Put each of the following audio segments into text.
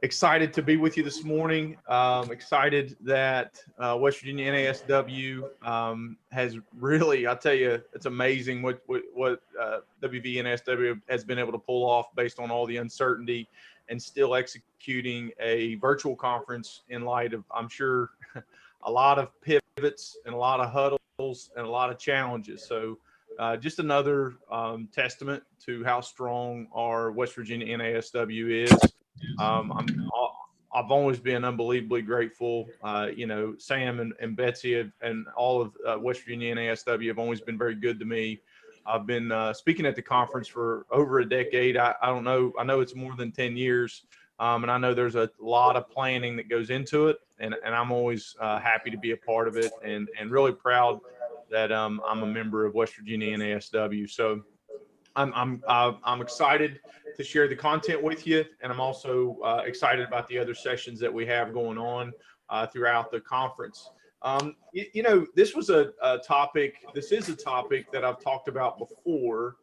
Excited to be with you this morning. Excited that West Virginia NASW has really, I tell you, it's amazing what WVNSW has been able to pull off based on all the uncertainty and still executing a virtual conference in light of, I'm sure, a lot of pivots and a lot of huddles and a lot of challenges. So just another testament to how strong our West Virginia NASW is. I've always been unbelievably grateful. Sam and Betsy and all of West Virginia NASW have always been very good to me. I've been speaking at the conference for over a decade. I don't know. I know it's more than 10 years. And I know there's a lot of planning that goes into it. And I'm always happy to be a part of it and really proud that I'm a member of West Virginia NASW. So I'm excited to share the content with you, and I'm also excited about the other sessions that we have going on throughout the conference. This was a topic. This is a topic that I've talked about before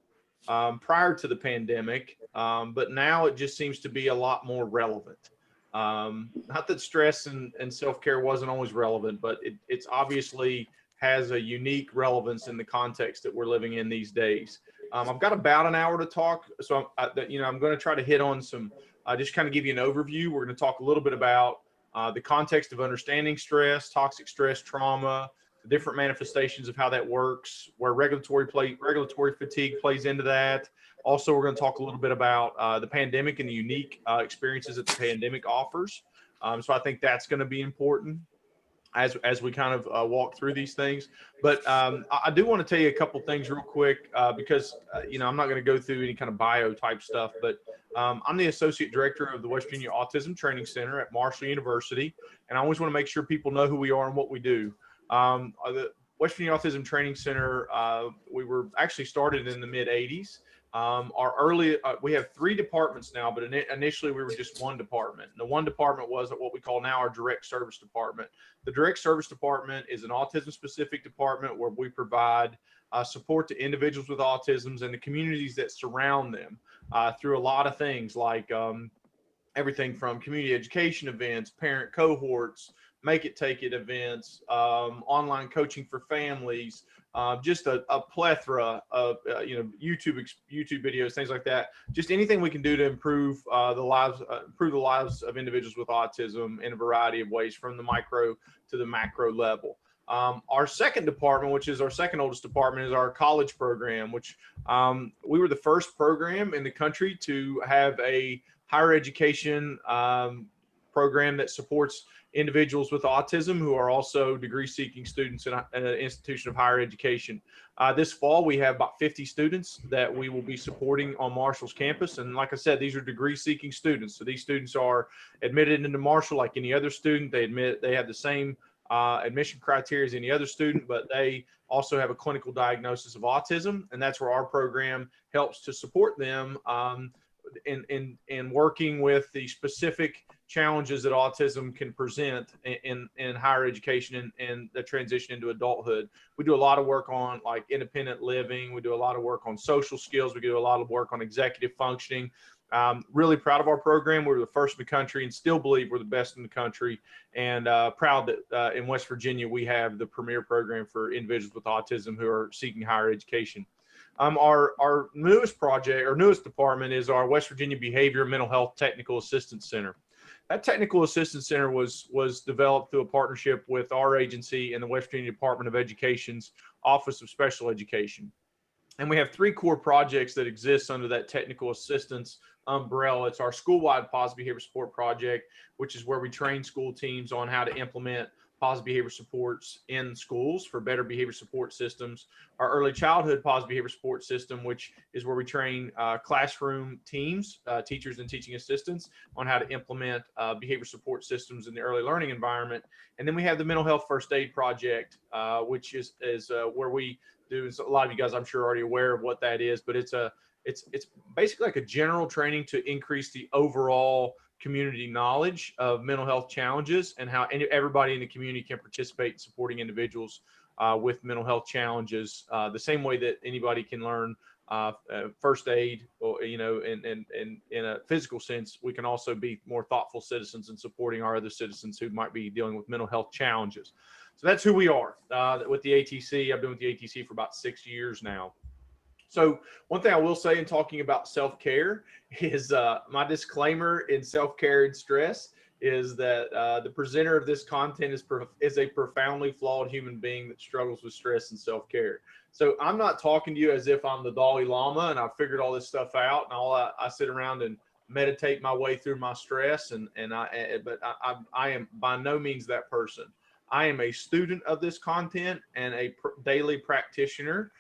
prior to the pandemic, but now it just seems to be a lot more relevant. Not that stress and self-care wasn't always relevant, but it's obviously has a unique relevance in the context that we're living in these days. I've got about an hour to talk, so I'm going to try to hit on some, just kind of give you an overview. We're going to talk a little bit about the context of understanding stress, toxic stress, trauma, the different manifestations of how that works, where regulatory fatigue plays into that. Also, we're going to talk a little bit about the pandemic and the unique experiences that the pandemic offers. So I think that's going to be important as we kind of walk through these things. But I do want to tell you a couple things real quick because, I'm not going to go through any kind of bio type stuff, but I'm the Associate Director of the West Virginia Autism Training Center at Marshall University. And I always want to make sure people know who we are and what we do. The West Virginia Autism Training Center, we were actually started in the mid 80s. We have 3 departments now, but initially we were just one department. And the one department was what we call now our direct service department. The direct service department is an autism specific department where we provide support to individuals with autisms and the communities that surround them through a lot of things like everything from community education events, parent cohorts, make it take it events, online coaching for families, just a plethora of YouTube videos, things like that. Just anything we can do to improve the lives of individuals with autism in a variety of ways, from the micro to the macro level. Our second department, which is our second oldest department, is our college program, which we were the first program in the country to have a higher education program that supports individuals with autism who are also degree-seeking students in an institution of higher education. This fall, we have about 50 students that we will be supporting on Marshall's campus. And like I said, these are degree-seeking students. So these students are admitted into Marshall like any other student. They have the same admission criteria as any other student, but they also have a clinical diagnosis of autism. And that's where our program helps to support them in working with the specific challenges that autism can present in higher education and the transition into adulthood. We do a lot of work on like independent living. We do a lot of work on social skills. We do a lot of work on executive functioning. Really proud of our program. We're the first in the country and still believe we're the best in the country, and proud that in West Virginia we have the premier program for individuals with autism who are seeking higher education. Our newest department is our West Virginia Behavior and Mental Health Technical Assistance Center. That Technical Assistance Center was developed through a partnership with our agency and the West Virginia Department of Education's Office of Special Education. And we have 3 core projects that exist under that technical assistance umbrella. It's our school-wide positive behavior support project, which is where we train school teams on how to implement positive behavior supports in schools for better behavior support systems. Our early childhood positive behavior support system, which is where we train classroom teams, teachers and teaching assistants, on how to implement behavior support systems in the early learning environment. And then we have the mental health first aid project, which is where we do. A lot of you guys, I'm sure, are already aware of what that is, but it's basically like a general training to increase the overall community knowledge of mental health challenges and how everybody in the community can participate in supporting individuals with mental health challenges, the same way that anybody can learn first aid, or, you know, in a physical sense, we can also be more thoughtful citizens in supporting our other citizens who might be dealing with mental health challenges. So that's who we are with the ATC. I've been with the ATC for about 6 years now. So one thing I will say in talking about self-care is my disclaimer in self-care and stress is that the presenter of this content is a profoundly flawed human being that struggles with stress and self-care. So I'm not talking to you as if I'm the Dalai Lama and I figured all this stuff out and I sit around and meditate my way through my stress but I am by no means that person. I am a student of this content and a daily practitioner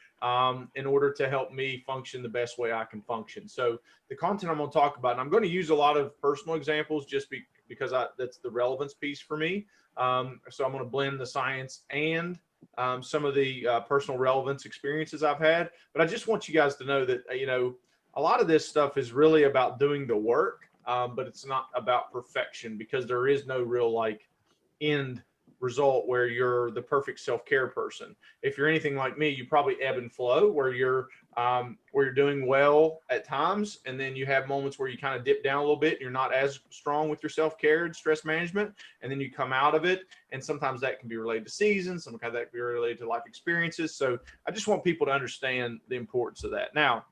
in order to help me function the best way I can function. So the content I'm going to talk about, and I'm going to use a lot of personal examples just because that's the relevance piece for me. So I'm going to blend the science and some of the personal relevance experiences I've had. But I just want you guys to know that, you know, a lot of this stuff is really about doing the work, but it's not about perfection because there is no real like end result where you're the perfect self-care person. If you're anything like me, you probably ebb and flow where you're doing well at times, and then you have moments where you kind of dip down a little bit and you're not as strong with your self-care and stress management, and then you come out of it. And sometimes that can be related to seasons, sometimes that can be related to life experiences. So I just want people to understand the importance of that. Now,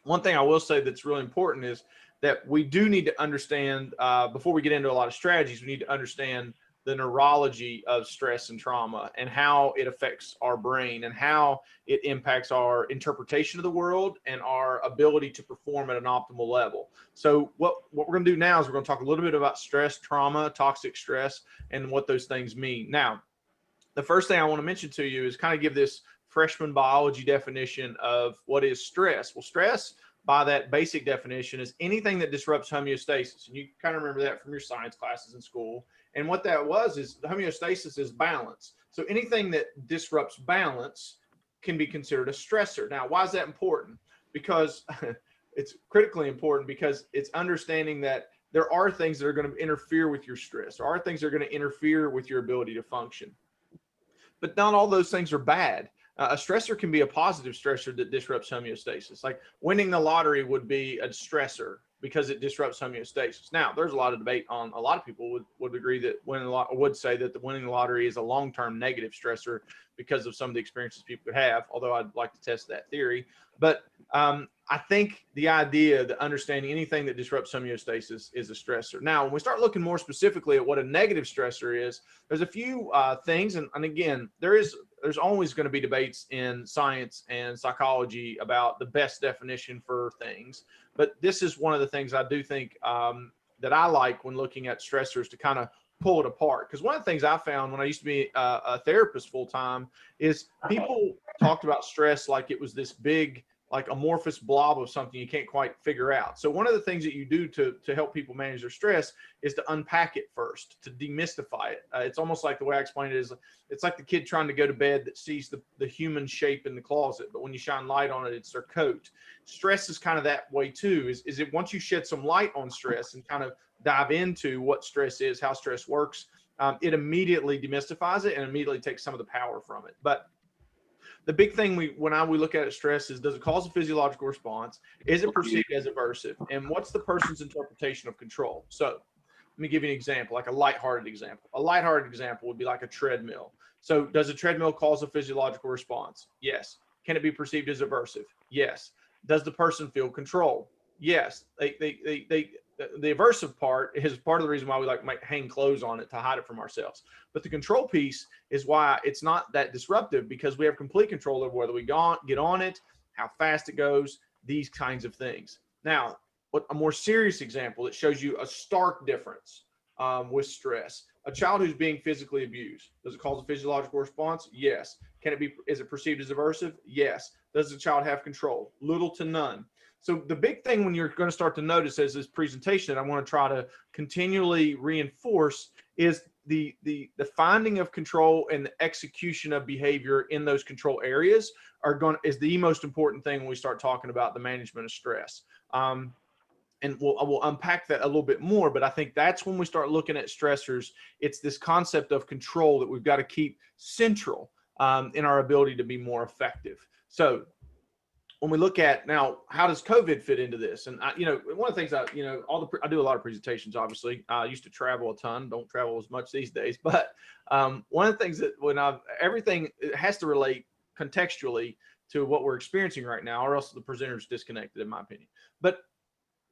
one thing I will say that's really important is that we do need to understand, before we get into a lot of strategies, we need to understand the neurology of stress and trauma and how it affects our brain and how it impacts our interpretation of the world and our ability to perform at an optimal level. So what we're going to do now is we're going to talk a little bit about stress, trauma, toxic stress, and what those things mean. Now, the first thing I want to mention to you is kind of give this freshman biology definition of what is stress. Well, stress, by that basic definition, is anything that disrupts homeostasis. And you kind of remember that from your science classes in school. And what that was is homeostasis is balance. So anything that disrupts balance can be considered a stressor. Now, why is that important? Because it's critically important because it's understanding that there are things that are going to interfere with your stress. There are things that are going to interfere with your ability to function. But not all those things are bad. A stressor can be a positive stressor that disrupts homeostasis. Like winning the lottery would be a stressor because it disrupts homeostasis. Now, there's a lot of debate on, a lot of people would agree that would say that the winning the lottery is a long-term negative stressor because of some of the experiences people could have, although I'd like to test that theory. But I think the idea that understanding anything that disrupts homeostasis is a stressor. Now, when we start looking more specifically at what a negative stressor is, there's a few things. And again, there's always going to be debates in science and psychology about the best definition for things. But this is one of the things I do think that I like when looking at stressors to kind of pull it apart. Because one of the things I found when I used to be a therapist full time is people talked about stress like it was this big, like amorphous blob of something you can't quite figure out. So one of the things that you do to help people manage their stress is to unpack it first, to demystify it. It's almost like the way I explain it is, it's like the kid trying to go to bed that sees the human shape in the closet, but when you shine light on it, it's their coat. Stress is kind of that way too, is it once you shed some light on stress and kind of dive into what stress is, how stress works, it immediately demystifies it and immediately takes some of the power from it. But the big thing when we look at stress is, does it cause a physiological response? Is it perceived as aversive? And what's the person's interpretation of control? So let me give you an example, like a lighthearted example. A lighthearted example would be like a treadmill. So does a treadmill cause a physiological response? Yes. Can it be perceived as aversive? Yes. Does the person feel control? Yes. The aversive part is part of the reason why we like hang clothes on it to hide it from ourselves. But the control piece is why it's not that disruptive, because we have complete control over whether we get on it, how fast it goes, these kinds of things. Now, what a more serious example that shows you a stark difference with stress. A child who's being physically abused, does it cause a physiological response? Yes. Is it perceived as aversive? Yes. Does the child have control? Little to none. So the big thing when you're going to start to notice as this presentation that I want to try to continually reinforce is the finding of control and the execution of behavior in those control areas is the most important thing when we start talking about the management of stress. And we'll unpack that a little bit more, but I think that's when we start looking at stressors. It's this concept of control that we've got to keep central in our ability to be more effective. So when we look at now, how does COVID fit into this? And one of the things I do a lot of presentations. Obviously, I used to travel a ton. Don't travel as much these days. But one of the things that everything has to relate contextually to what we're experiencing right now, or else the presenter's disconnected, in my opinion.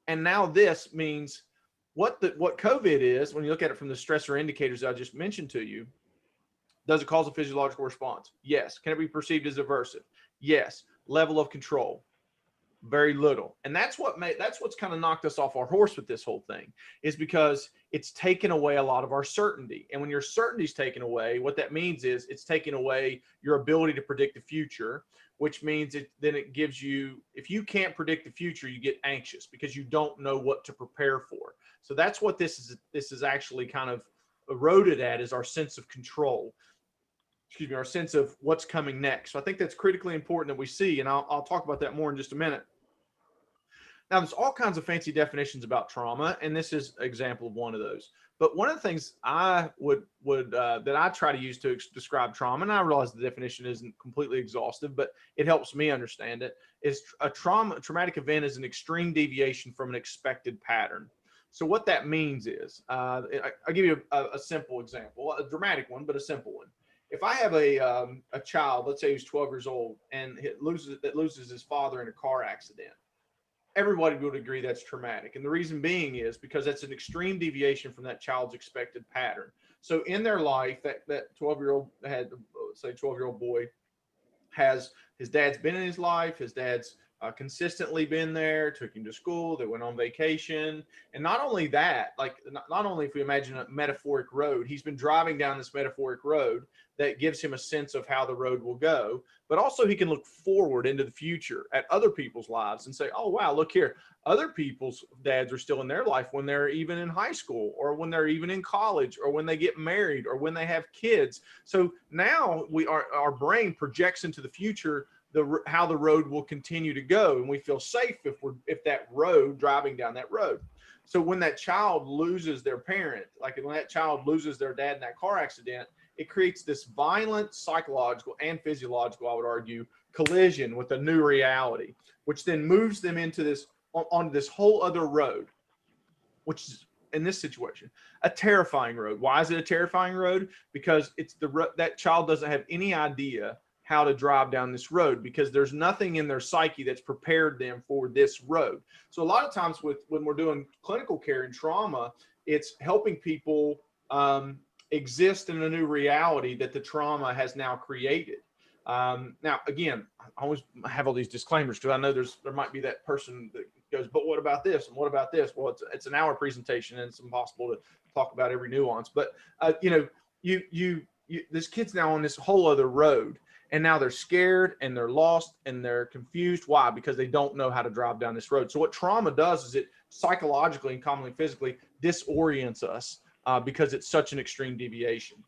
And now this means what COVID is, when you look at it from the stressor indicators I just mentioned to you. Does it cause a physiological response? Yes. Can it be perceived as aversive? Yes. Level of control? Very little. And that's what's kind of knocked us off our horse with this whole thing, is because it's taken away a lot of our certainty. And when your certainty is taken away, what that means is it's taken away your ability to predict the future, which means it gives you, if you can't predict the future, you get anxious because you don't know what to prepare for. So that's what this is actually kind of eroded at, is our sense of control. Our sense of what's coming next. So I think that's critically important that we see, and I'll talk about that more in just a minute. Now, there's all kinds of fancy definitions about trauma, and this is an example of one of those. But one of the things I would that I try to use to describe trauma, and I realize the definition isn't completely exhaustive, but it helps me understand it, is a traumatic event is an extreme deviation from an expected pattern. So what that means is, I'll give you a simple example, a dramatic one, but a simple one. If I have a child, let's say who's 12 years old, and loses his father in a car accident, everybody would agree that's traumatic. And the reason being is because that's an extreme deviation from that child's expected pattern. So in their life, that 12-year-old had, say, 12-year-old boy has, his dad's been in his life, his dad's consistently been there, took him to school, they went on vacation. And not only that, like not only if we imagine a metaphoric road, he's been driving down this metaphoric road that gives him a sense of how the road will go, but also he can look forward into the future at other people's lives and say, oh, wow, look here. Other people's dads are still in their life when they're even in high school, or when they're even in college, or when they get married, or when they have kids. So now our brain projects into the future how the road will continue to go, and we feel safe if that road, driving down that road. So when that child loses their parent, like when that child loses their dad in that car accident, it creates this violent psychological and physiological, I would argue, collision with a new reality, which then moves them into onto this whole other road, which is, in this situation, a terrifying road. Why is it a terrifying road? Because that child doesn't have any idea how to drive down this road, because there's nothing in their psyche that's prepared them for this road. So a lot of times when we're doing clinical care and trauma, it's helping people exist in a new reality that the trauma has now created. Now, again, I always have all these disclaimers because I know there might be that person that goes, but what about this? And what about this? Well, it's an hour presentation and it's impossible to talk about every nuance, but this kid's now on this whole other road. And now they're scared and they're lost and they're confused. Why? Because they don't know how to drive down this road. So what trauma does is it psychologically and commonly physically disorients us because it's such an extreme deviation.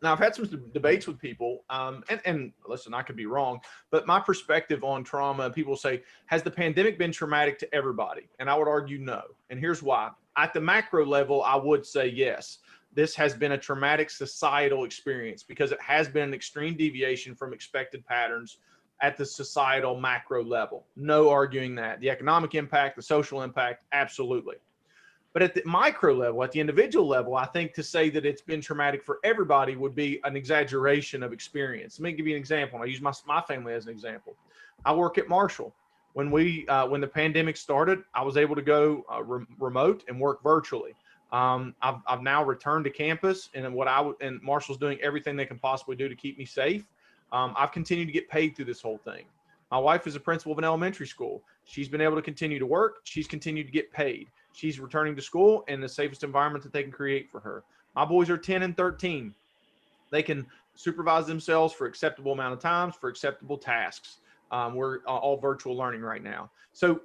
Now, I've had some debates with people, and listen, I could be wrong, but my perspective on trauma, people say, has the pandemic been traumatic to everybody? And I would argue no. And here's why. At the macro level, I would say yes. This has been a traumatic societal experience because it has been an extreme deviation from expected patterns at the societal macro level. No arguing that. The economic impact, the social impact, absolutely. But at the micro level, at the individual level, I think to say that it's been traumatic for everybody would be an exaggeration of experience. Let me give you an example. I use my family as an example. I work at Marshall. When the pandemic started, I was able to go remote and work virtually. I've now returned to campus, and and Marshall's doing everything they can possibly do to keep me safe. I've continued to get paid through this whole thing. My wife is a principal of an elementary school. She's been able to continue to work. She's continued to get paid. She's returning to school in the safest environment that they can create for her. My boys are 10 and 13. They can supervise themselves for acceptable amount of times for acceptable tasks. We're all virtual learning right now. So,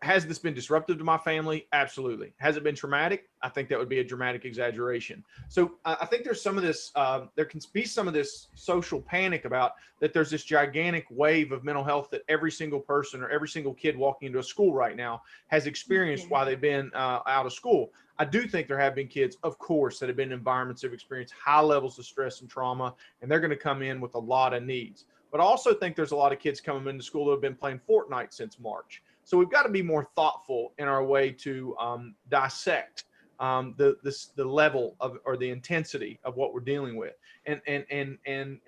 has this been disruptive to my family? Absolutely. Has it been traumatic? I think that would be a dramatic exaggeration. So I think there's some of this, there can be some of this social panic about that there's this gigantic wave of mental health that every single person or every single kid walking into a school right now has experienced while they've been out of school. I do think there have been kids, of course, that have been in environments that have experienced high levels of stress and trauma, and they're going to come in with a lot of needs. But I also think there's a lot of kids coming into school who have been playing Fortnite since March. So we've got to be more thoughtful in our way to dissect the level of, or the intensity of what we're dealing with, and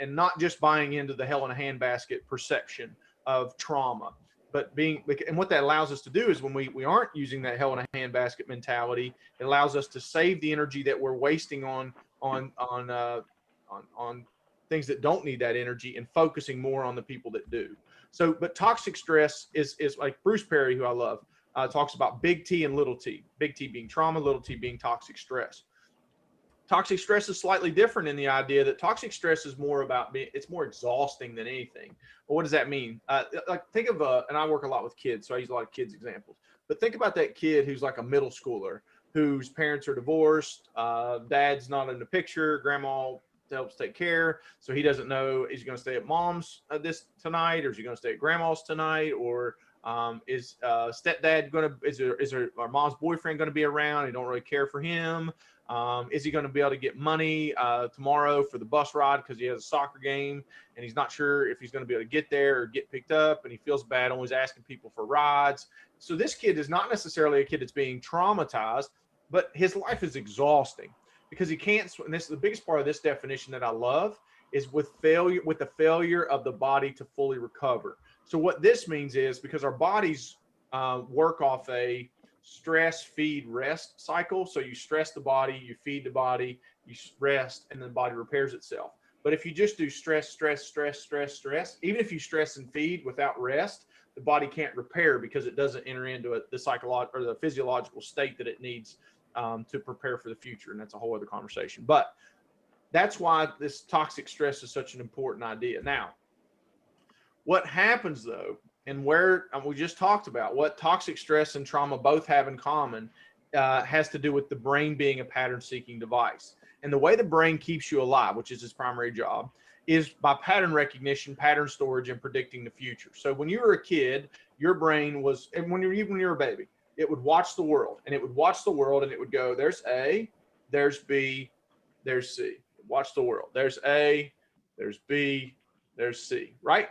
not just buying into the hell in a handbasket perception of trauma, but being, and what that allows us to do is when we aren't using that hell in a handbasket mentality, it allows us to save the energy that we're wasting on things that don't need that energy and focusing more on the people that do. So, but toxic stress is like Bruce Perry, who I love, talks about big T and little t. Big T being trauma, little t being toxic stress. Toxic stress is slightly different in the idea that toxic stress is more about it's more exhausting than anything. But what does that mean? Like think of and I work a lot with kids, so I use a lot of kids examples. But think about that kid who's like a middle schooler, whose parents are divorced, dad's not in the picture, grandma helps take care, so he doesn't know, is he going to stay at mom's this tonight, or is he going to stay at grandma's tonight, or is stepdad going to, is our mom's boyfriend going to be around? He don't really care for him. Is he going to be able to get money tomorrow for the bus ride because he has a soccer game and he's not sure if he's going to be able to get there or get picked up, and he feels bad always asking people for rides. So this kid is not necessarily a kid that's being traumatized, but his life is exhausting because he can't, and this is the biggest part of this definition that I love, is with the failure of the body to fully recover. So what this means is, because our bodies work off a stress, feed, rest cycle. So you stress the body, you feed the body, you rest, and then the body repairs itself. But if you just do stress, stress, stress, stress, stress, even if you stress and feed without rest, the body can't repair because it doesn't enter into the psychological or the physiological state that it needs to prepare for the future. And that's a whole other conversation. But that's why this toxic stress is such an important idea. Now, what happens though, and where we just talked about what toxic stress and trauma both have in common, has to do with the brain being a pattern-seeking device. And the way the brain keeps you alive, which is its primary job, is by pattern recognition, pattern storage, and predicting the future. So when you were a kid, your brain was, and when you were a baby, it would watch the world, and it would watch the world, and it would go, there's A, there's B, there's C. Watch the world. There's A, there's B, there's C, right?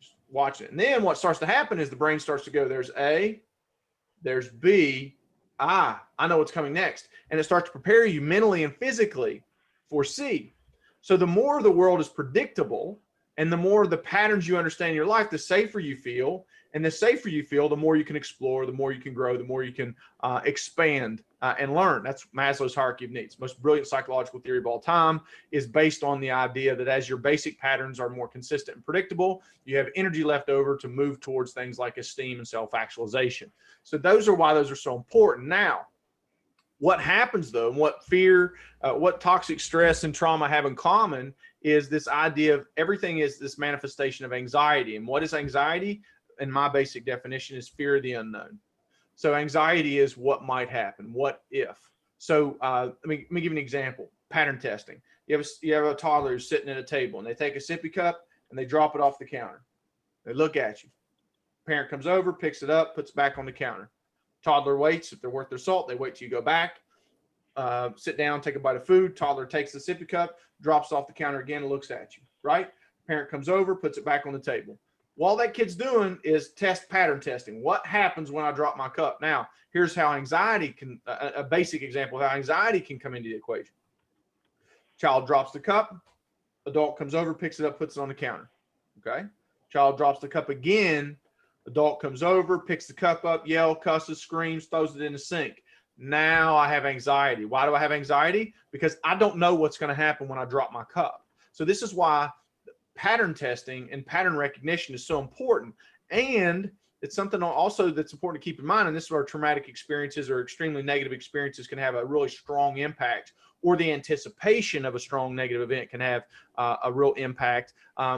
Just watch it. And then what starts to happen is the brain starts to go, there's A, there's B, I know what's coming next. And it starts to prepare you mentally and physically for C. So the more the world is predictable and the more the patterns you understand in your life, the safer you feel. And the safer you feel, the more you can explore, the more you can grow, the more you can expand and learn. That's Maslow's hierarchy of needs. Most brilliant psychological theory of all time is based on the idea that as your basic patterns are more consistent and predictable, you have energy left over to move towards things like esteem and self-actualization. So those are why those are so important. Now, what happens though, and what fear, what toxic stress and trauma have in common is this idea of everything is this manifestation of anxiety. And what is anxiety? In my basic definition, is fear of the unknown. So anxiety is what might happen, what if. So let me give you an example. Pattern testing. You have a toddler who's sitting at a table and they take a sippy cup and they drop it off the counter. They look at you. Parent comes over, picks it up, puts it back on the counter. Toddler waits. If they're worth their salt, they wait till you go back, sit down, take a bite of food. Toddler takes the sippy cup, drops it off the counter again, and looks at you, right? Parent comes over, puts it back on the table. Well, all that kid's doing is pattern testing. What happens when I drop my cup? Now, here's how anxiety can, a basic example of how anxiety can come into the equation. Child drops the cup, adult comes over, picks it up, puts it on the counter, okay? Child drops the cup again, adult comes over, picks the cup up, yells, cusses, screams, throws it in the sink. Now I have anxiety. Why do I have anxiety? Because I don't know what's going to happen when I drop my cup. So this is why pattern testing and pattern recognition is so important. And it's something also that's important to keep in mind. And this is where traumatic experiences or extremely negative experiences can have a really strong impact, or the anticipation of a strong negative event can have a real impact,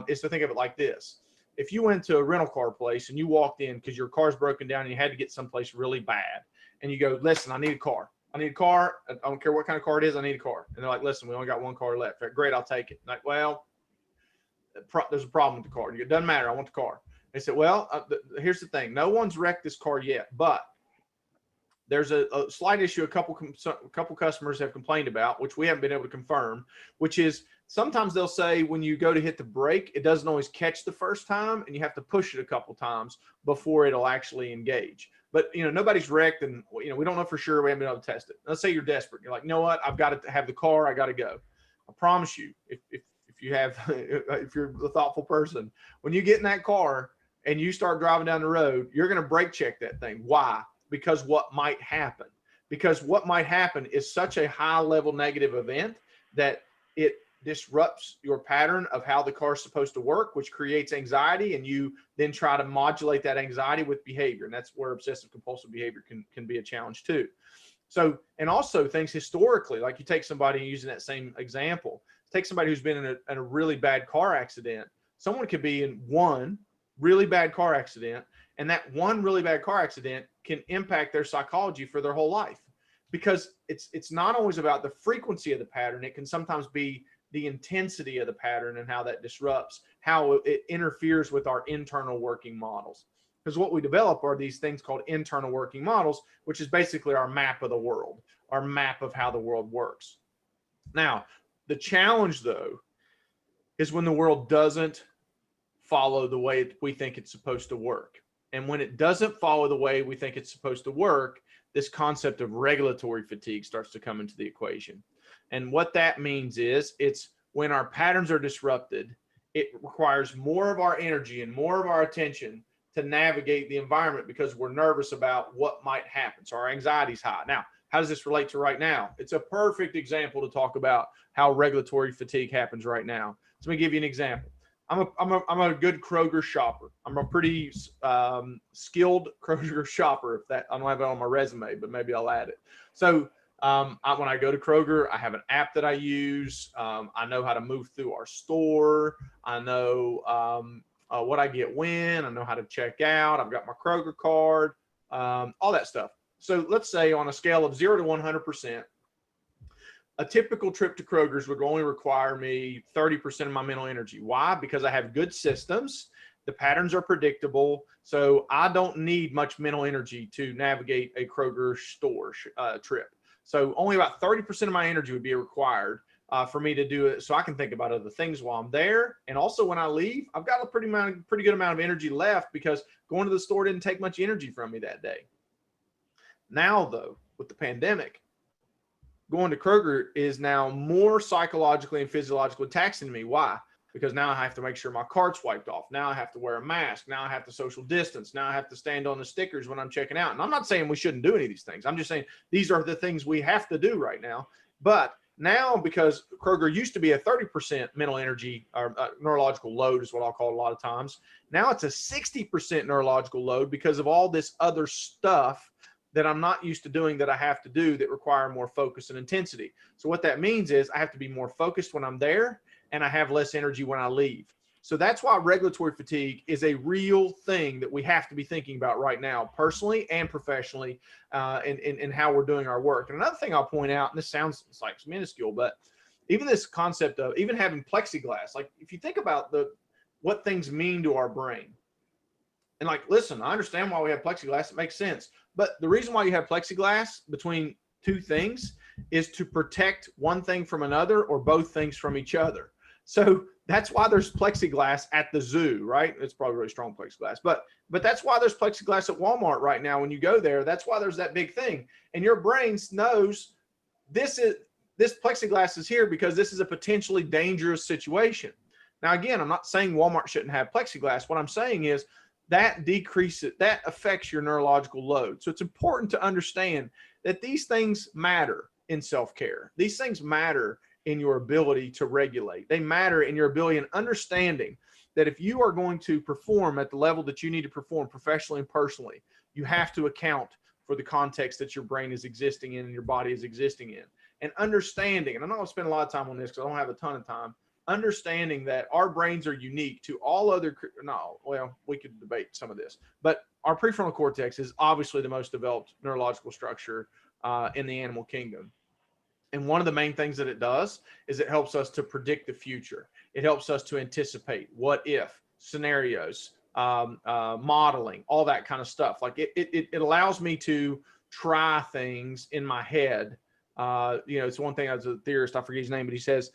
is to think of it like this. If you went to a rental car place and you walked in because your car's broken down and you had to get someplace really bad, and you go, listen, I need a car. I need a car. I don't care what kind of car it is. I need a car. And they're like, listen, we only got one car left. Great, I'll take it. Like, well, there's a problem with the car. It doesn't matter. I want the car. They said, well, here's the thing. No one's wrecked this car yet, but there's a slight issue a couple customers have complained about, which we haven't been able to confirm, which is sometimes they'll say when you go to hit the brake, it doesn't always catch the first time, and you have to push it a couple times before it'll actually engage. But, you know, nobody's wrecked, and, you know, we don't know for sure. We haven't been able to test it. Let's say you're desperate. You're like, you know what? I've got to have the car. I got to go. I promise you, if you have, if you're a thoughtful person, when you get in that car and you start driving down the road, you're going to brake check that thing. Why? Because what might happen? Because what might happen is such a high level negative event that it disrupts your pattern of how the car is supposed to work, which creates anxiety, and you then try to modulate that anxiety with behavior. And that's where obsessive compulsive behavior can be a challenge too. So, and also things historically, like you take somebody using that same example, take somebody who's been in a really bad car accident. Someone could be in one really bad car accident, and that one really bad car accident can impact their psychology for their whole life, because it's not always about the frequency of the pattern. It can sometimes be the intensity of the pattern and how that disrupts, how it interferes with our internal working models. Because what we develop are these things called internal working models, which is basically our map of the world, our map of how the world works. Now, the challenge, though, is when the world doesn't follow the way we think it's supposed to work. And when it doesn't follow the way we think it's supposed to work, this concept of regulatory fatigue starts to come into the equation. And what that means is it's when our patterns are disrupted, it requires more of our energy and more of our attention to navigate the environment because we're nervous about what might happen. So our anxiety's high. Now, how does this relate to right now? It's a perfect example to talk about how regulatory fatigue happens right now. So let me give you an example. I'm a good Kroger shopper. I'm a pretty skilled Kroger shopper. If that, I don't have it on my resume, but maybe I'll add it. So when I go to Kroger, I have an app that I use. I know how to move through our store. I know what I get when. I know how to check out. I've got my Kroger card, all that stuff. So let's say on a scale of 0 to 100%, a typical trip to Kroger's would only require me 30% of my mental energy. Why? Because I have good systems. The patterns are predictable. So I don't need much mental energy to navigate a Kroger store trip. So only about 30% of my energy would be required for me to do it. So I can think about other things while I'm there. And also when I leave, I've got a pretty good amount of energy left because going to the store didn't take much energy from me that day. Now though, with the pandemic, going to Kroger is now more psychologically and physiologically taxing to me. Why? Because now I have to make sure my card's wiped off. Now I have to wear a mask. Now I have to social distance. Now I have to stand on the stickers when I'm checking out. And I'm not saying we shouldn't do any of these things. I'm just saying these are the things we have to do right now. But now, because Kroger used to be a 30% mental energy or neurological load is what I'll call it a lot of times. Now it's a 60% neurological load because of all this other stuff that I'm not used to doing that I have to do that require more focus and intensity. So what that means is I have to be more focused when I'm there and I have less energy when I leave. So that's why regulatory fatigue is a real thing that we have to be thinking about right now, personally and professionally, in how we're doing our work. And another thing I'll point out, and this sounds like minuscule, but even this concept of even having plexiglass, like if you think about what things mean to our brain, and like, listen, I understand why we have plexiglass. It makes sense. But the reason why you have plexiglass between two things is to protect one thing from another or both things from each other. So that's why there's plexiglass at the zoo, right? It's probably really strong plexiglass, but that's why there's plexiglass at Walmart right now. When you go there, that's why there's that big thing. And your brain knows this plexiglass is here because this is a potentially dangerous situation. Now, again, I'm not saying Walmart shouldn't have plexiglass. What I'm saying is that affects your neurological load. So it's important to understand that these things matter in self-care. These things matter in your ability to regulate. They matter in your ability and understanding that if you are going to perform at the level that you need to perform professionally and personally, you have to account for the context that your brain is existing in and your body is existing in. And understanding, and I'm not going to spend a lot of time on this because I don't have a ton of time, understanding that our brains are unique to all other, we could debate some of this, but our prefrontal cortex is obviously the most developed neurological structure in the animal kingdom. And one of the main things that it does is it helps us to predict the future. It helps us to anticipate what if scenarios, modeling, all that kind of stuff. Like it allows me to try things in my head. It's one thing, as a theorist, I forget his name, but he says,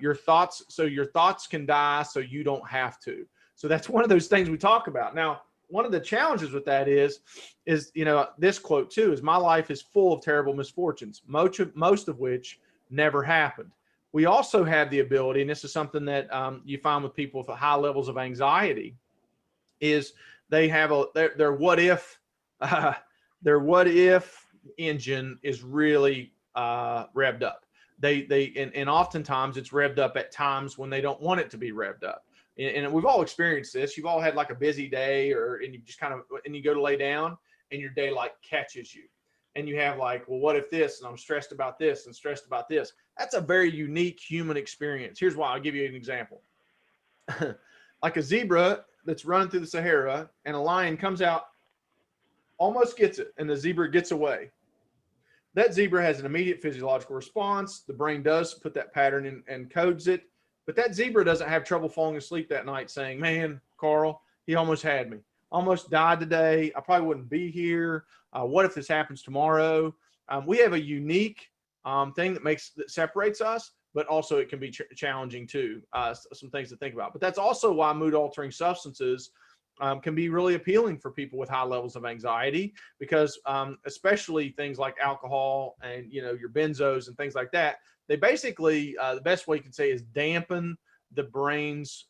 your thoughts can die so you don't have to. So that's one of those things we talk about. Now, one of the challenges with that is, this quote too, is my life is full of terrible misfortunes, most of which never happened. We also have the ability, and this is something that you find with people with high levels of anxiety, is they have their what if, their what if engine is really revved up. And oftentimes it's revved up at times when they don't want it to be revved up. And we've all experienced this. You've all had like a busy day, and you just and you go to lay down and your day like catches you. And you have like, well, what if this? And I'm stressed about this and stressed about this. That's a very unique human experience. Here's why. I'll give you an example. Like a zebra that's running through the Sahara, and a lion comes out, almost gets it, and the zebra gets away. That zebra has an immediate physiological response. The brain does put that pattern in and codes it. But that zebra doesn't have trouble falling asleep that night saying, man, Carl, he almost had me. Almost died today. I probably wouldn't be here. What if this happens tomorrow? We have a unique thing that separates us, but also it can be challenging too. Some things to think about. But that's also why mood altering substances can be really appealing for people with high levels of anxiety, because especially things like alcohol and, your benzos and things like that, they basically, the best way you can say is dampen the brain's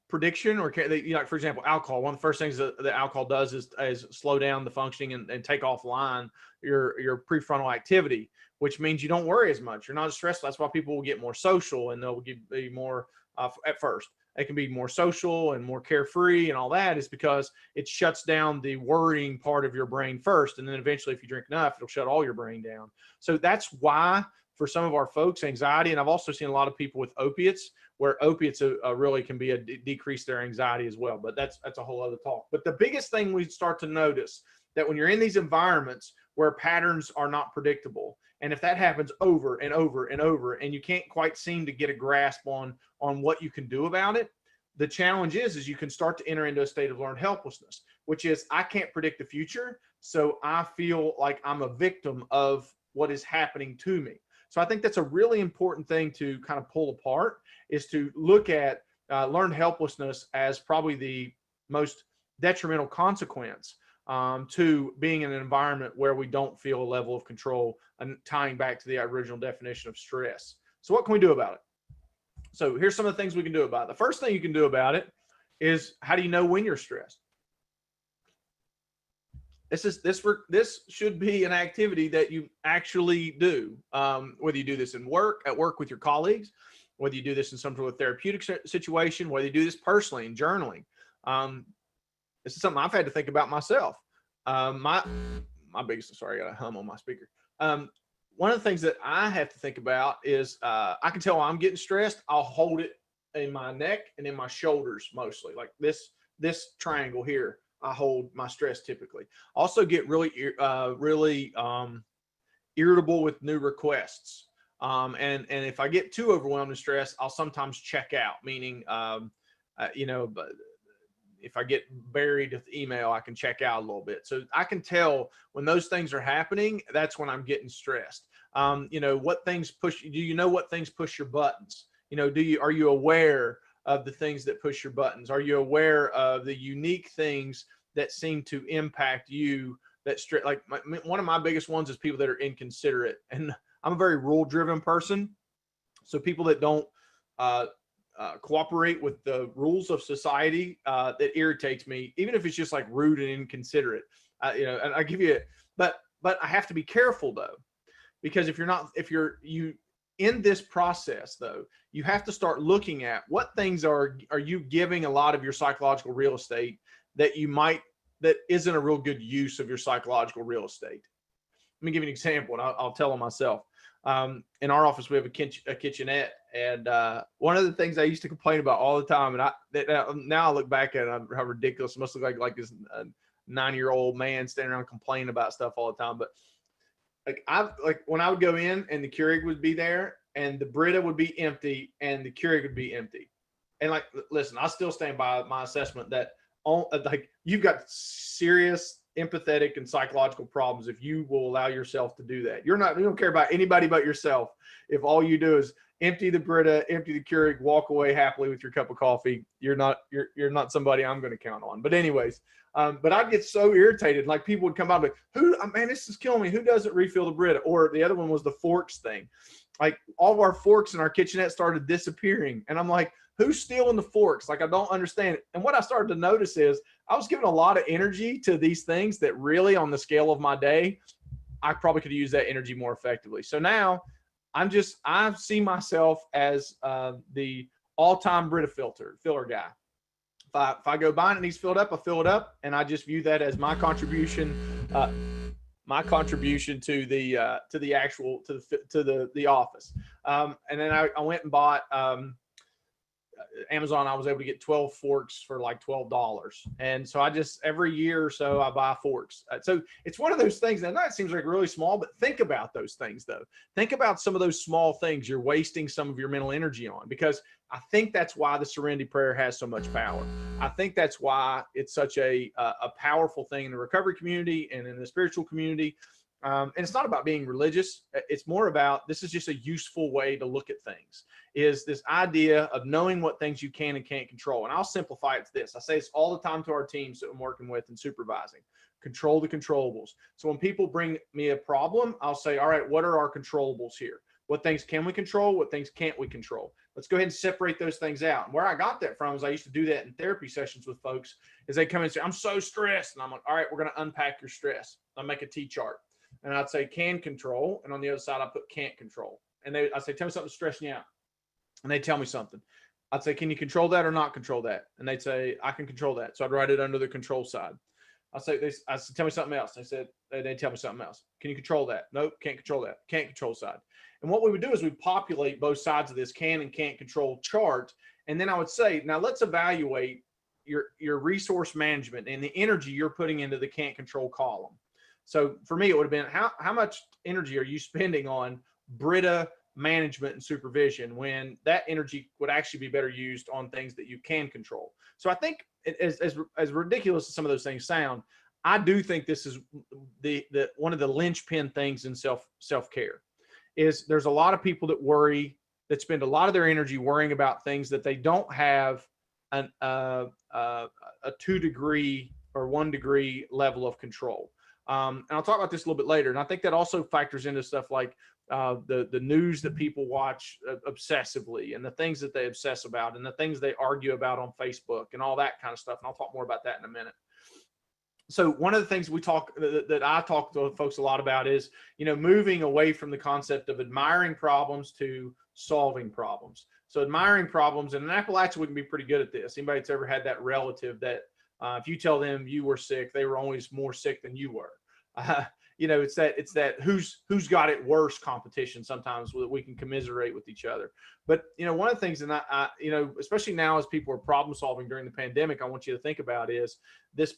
prediction, or for example, alcohol. One of the first things that alcohol does is slow down the functioning and take offline your prefrontal activity, which means you don't worry as much. You're not as stressed. That's why people will get more social, and they'll be more at first. They can be more social and more carefree and all that, is because it shuts down the worrying part of your brain first. And then eventually, if you drink enough, it'll shut all your brain down. So that's why for some of our folks, anxiety, and I've also seen a lot of people with opiates, where opiates really can be decrease their anxiety as well. But that's a whole other talk. But the biggest thing we start to notice, that when you're in these environments where patterns are not predictable, and if that happens over and over and over, and you can't quite seem to get a grasp on what you can do about it, the challenge is you can start to enter into a state of learned helplessness, which is, I can't predict the future, so I feel like I'm a victim of what is happening to me. So I think that's a really important thing to kind of pull apart, is to look at learned helplessness as probably the most detrimental consequence to being in an environment where we don't feel a level of control, and tying back to the original definition of stress. So what can we do about it? So here's some of the things we can do about it. The first thing you can do about it is, how do you know when you're stressed? This should be an activity that you actually do, whether you do this at work with your colleagues, whether you do this in some sort of therapeutic situation, whether you do this personally in journaling. This is something I've had to think about myself. My biggest, sorry, I got a hum on my speaker. One of the things that I have to think about is, I can tell when I'm getting stressed. I'll hold it in my neck and in my shoulders, mostly like this triangle here. I hold my stress typically. Also get really irritable with new requests. And if I get too overwhelmed and stressed, I'll sometimes check out, meaning, but if I get buried with email, I can check out a little bit. So I can tell when those things are happening, that's when I'm getting stressed. What things push, do you know what things push your buttons? Are you aware of the things that push your buttons? Are you aware of the unique things that seem to impact you? One of my biggest ones is people that are inconsiderate. And I'm a very rule-driven person. So people that don't cooperate with the rules of society, that irritates me, even if it's just like rude and inconsiderate. And I give you, but I have to be careful though, because if you're in this process though, you have to start looking at what things are you giving a lot of your psychological real estate that isn't a real good use of your psychological real estate. Let me give you an example, and I'll tell them myself. In our office, we have a kitchenette, and one of the things I used to complain about all the time, and now I look back at it, how ridiculous. It must look like this 9-year-old man standing around complaining about stuff all the time. But when I would go in and the Keurig would be there, and the Brita would be empty, and the Keurig would be empty. And listen, I still stand by my assessment that like you've got serious empathetic and psychological problems if you will allow yourself to do that. You don't care about anybody but yourself. If all you do is empty the Brita, empty the Keurig, walk away happily with your cup of coffee, you're not somebody I'm going to count on. But anyways, but I'd get so irritated. Like people would come by and be like, man, this is killing me. Who doesn't refill the Brita? Or the other one was the forks thing. Like all of our forks in our kitchenette started disappearing. And I'm like, who's stealing the forks? Like, I don't understand it. And what I started to notice is I was giving a lot of energy to these things that really on the scale of my day, I probably could use that energy more effectively. So now I see myself as the all-time Brita filler guy. If I go by and it needs filled up, I fill it up. And I just view that as my contribution to the office. And then I went and bought Amazon. I was able to get 12 forks for like $12. And so every year or so I buy forks. So it's one of those things that seems like really small, but think about those things though. Think about some of those small things you're wasting some of your mental energy on, because I think that's why the Serenity Prayer has so much power. I think that's why it's such a powerful thing in the recovery community and in the spiritual community. And it's not about being religious. It's more about, this is just a useful way to look at things, is this idea of knowing what things you can and can't control. And I'll simplify it to this. I say this all the time to our teams that I'm working with and supervising: control the controllables. So when people bring me a problem, I'll say, all right, what are our controllables here? What things can we control? What things can't we control? Let's go ahead and separate those things out. And where I got that from is I used to do that in therapy sessions with folks, is they come in and say, I'm so stressed. And I'm like, all right, we're going to unpack your stress. I'll make a T-chart. And I'd say can control. And on the other side, I put can't control. And I'd say, tell me something stressing you out. And they tell me something. I'd say, can you control that or not control that? And they'd say, I can control that. So I'd write it under the control side. I said, tell me something else. They'd tell me something else. Can you control that? Nope, can't control that. Can't control side. And what we would do is we'd populate both sides of this can and can't control chart. And then I would say, now let's evaluate your resource management and the energy you're putting into the can't control column. So for me, it would have been, how much energy are you spending on Brita management and supervision when that energy would actually be better used on things that you can control? So I think as ridiculous as some of those things sound, I do think this is the one of the linchpin things in self-care. Is there's a lot of people that spend a lot of their energy worrying about things that they don't have a 2 degree or 1 degree level of control. And I'll talk about this a little bit later. And I think that also factors into stuff like the news that people watch obsessively, and the things that they obsess about, and the things they argue about on Facebook and all that kind of stuff. And I'll talk more about that in a minute. So one of the things that I talk to folks a lot about is, moving away from the concept of admiring problems to solving problems. So admiring problems, and in Appalachia, we can be pretty good at this. Anybody that's ever had that relative that if you tell them you were sick, they were always more sick than you were. It's that who's got it worse competition sometimes that we can commiserate with each other. But, one of the things that I especially now as people are problem solving during the pandemic, I want you to think about is this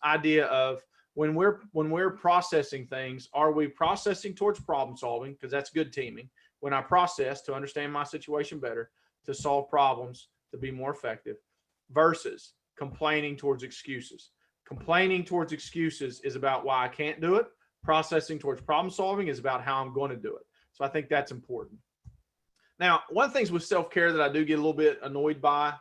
idea of when we're processing things, are we processing towards problem solving? Because that's good teaming. When I process to understand my situation better, to solve problems, to be more effective, versus complaining towards excuses. Complaining towards excuses is about why I can't do it. Processing towards problem solving is about how I'm going to do it. So I think that's important. Now, one of the things with self-care that I do get a little bit annoyed by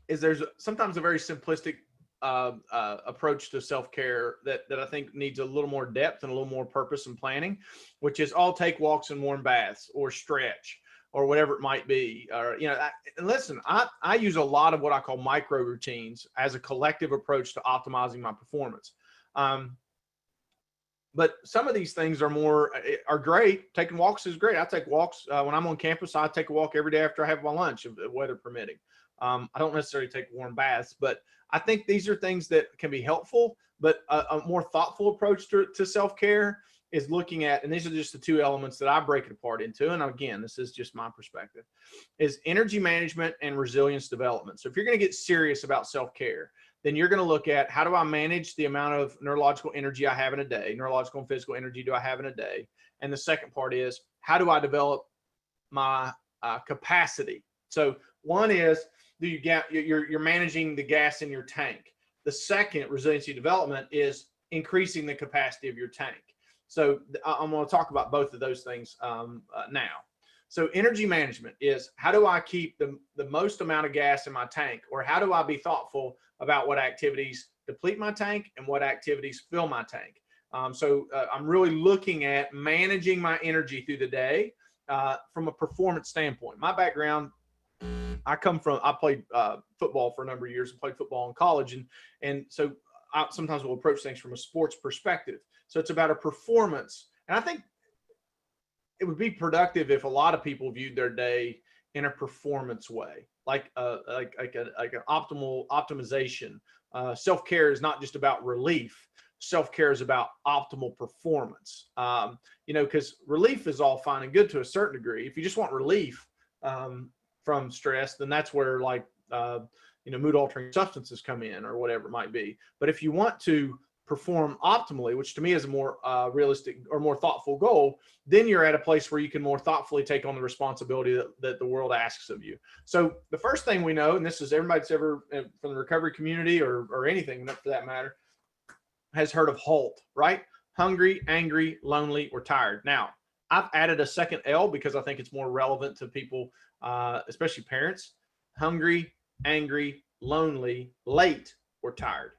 is there's sometimes a very simplistic approach to self-care that I think needs a little more depth and a little more purpose and planning, which is I'll take walks in warm baths or stretch or whatever it might be. Or, and listen, I use a lot of what I call micro routines as a collective approach to optimizing my performance. But some of these things are great. Taking walks is great. I take walks when I'm on campus. I take a walk every day after I have my lunch, if weather permitting. I don't necessarily take warm baths, but I think these are things that can be helpful. But a more thoughtful approach to self-care is looking at, and these are just the two elements that I break it apart into. And again, this is just my perspective, is energy management and resilience development. So if you're going to get serious about self-care, then you're going to look at, how do I manage the amount of neurological energy I have in a day? Neurological and physical energy do I have in a day? And the second part is, how do I develop my capacity? So one is, you're managing the gas in your tank. The second, resiliency development, is increasing the capacity of your tank. So I'm going to talk about both of those things now. So energy management is, how do I keep the most amount of gas in my tank, or how do I be thoughtful about what activities deplete my tank and what activities fill my tank? So I'm really looking at managing my energy through the day from a performance standpoint. My background, I played football for a number of years and played football in college. And so I sometimes will approach things from a sports perspective. So it's about a performance. And I think it would be productive if a lot of people viewed their day in a performance way, like an optimal optimization. Self-care is not just about relief. Self-care is about optimal performance. Because relief is all fine and good to a certain degree. If you just want relief from stress, then that's where mood altering substances come in, or whatever it might be. But if you want to perform optimally, which to me is a more realistic or more thoughtful goal, then you're at a place where you can more thoughtfully take on the responsibility that the world asks of you. So the first thing we know, and this is everybody that's ever from the recovery community or anything for that matter, has heard of HALT, right? Hungry, angry, lonely, or tired. Now, I've added a second L because I think it's more relevant to people, especially parents. Hungry, angry, lonely, late, or tired.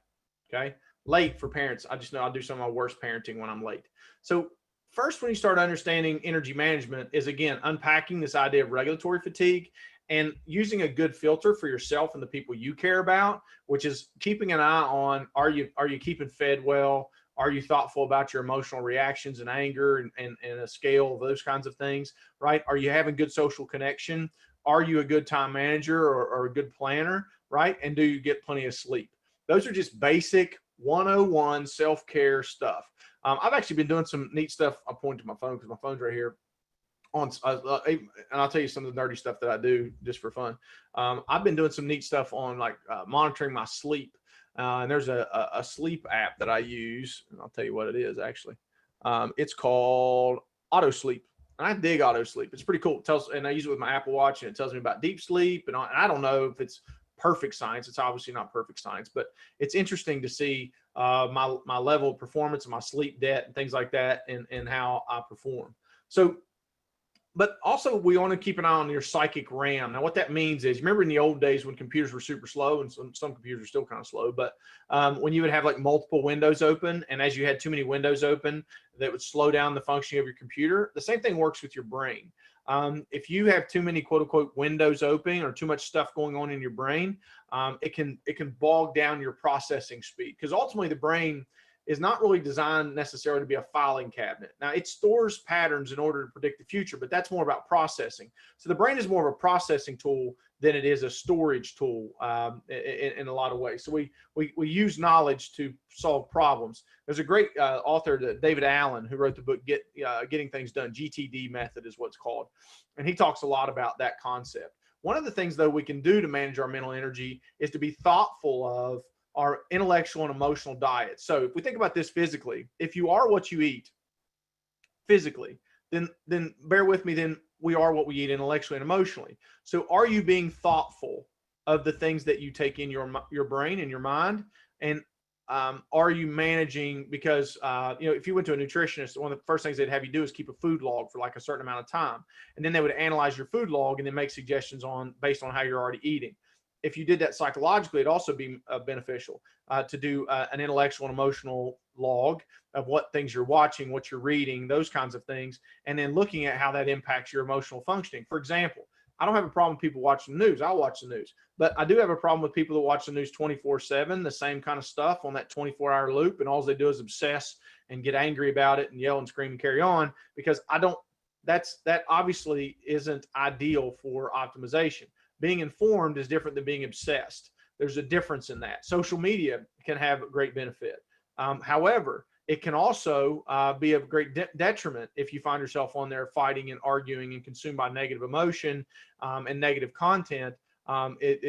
Okay. Late for parents. I just know I'll do some of my worst parenting when I'm late. So first, when you start understanding energy management, is again, unpacking this idea of regulatory fatigue and using a good filter for yourself and the people you care about, which is keeping an eye on, are you keeping fed well? Are you thoughtful about your emotional reactions and anger and a scale of those kinds of things, right? Are you having good social connection? Are you a good time manager or a good planner, right? And do you get plenty of sleep? Those are just basic 101 self-care stuff. I've actually been doing some neat stuff. I'll point to my phone because my phone's right here. And I'll tell you some of the nerdy stuff that I do just for fun. I've been doing some neat stuff on monitoring my sleep. And there's a sleep app that I use, and I'll tell you what it is actually. It's called Auto Sleep. And I dig Auto Sleep. It's pretty cool. It tells, and I use it with my Apple Watch, and it tells me about deep sleep. And I don't know if it's perfect science. It's obviously not perfect science, but it's interesting to see my level of performance and my sleep debt and things like that, and how I perform. So, but also we want to keep an eye on your psychic RAM. Now, what that means is, remember in the old days when computers were super slow, and some computers are still kind of slow, but when you would have like multiple windows open, and as you had too many windows open, that would slow down the functioning of your computer. The same thing works with your brain. If you have too many quote unquote windows open or too much stuff going on in your brain, it can bog down your processing speed, because ultimately the brain is not really designed necessarily to be a filing cabinet. Now, it stores patterns in order to predict the future, but that's more about processing. So the brain is more of a processing tool than it is a storage tool in a lot of ways. So we use knowledge to solve problems. There's a great author, David Allen, who wrote the book Getting Things Done. GTD method is what's called. And he talks a lot about that concept. One of the things, though, we can do to manage our mental energy is to be thoughtful of our intellectual and emotional diet. So if we think about this physically, if you are what you eat physically, then bear with me, then we are what we eat intellectually and emotionally. So are you being thoughtful of the things that you take in your brain and your mind? And are you managing, because if you went to a nutritionist, one of the first things they'd have you do is keep a food log for like a certain amount of time. And then they would analyze your food log and then make suggestions based on how you're already eating. If you did that psychologically, it'd also be beneficial to do an intellectual and emotional log of what things you're watching, what you're reading, those kinds of things, and then looking at how that impacts your emotional functioning. For example, I don't have a problem with people watching the news. I'll watch the news. But I do have a problem with people that watch the news 24/7, the same kind of stuff on that 24-hour loop, and all they do is obsess and get angry about it and yell and scream and carry on, because that obviously isn't ideal for optimization. Being informed is different than being obsessed. There's a difference in that. Social media can have a great benefit. However, it can also be of great detriment if you find yourself on there fighting and arguing and consumed by negative emotion and negative content,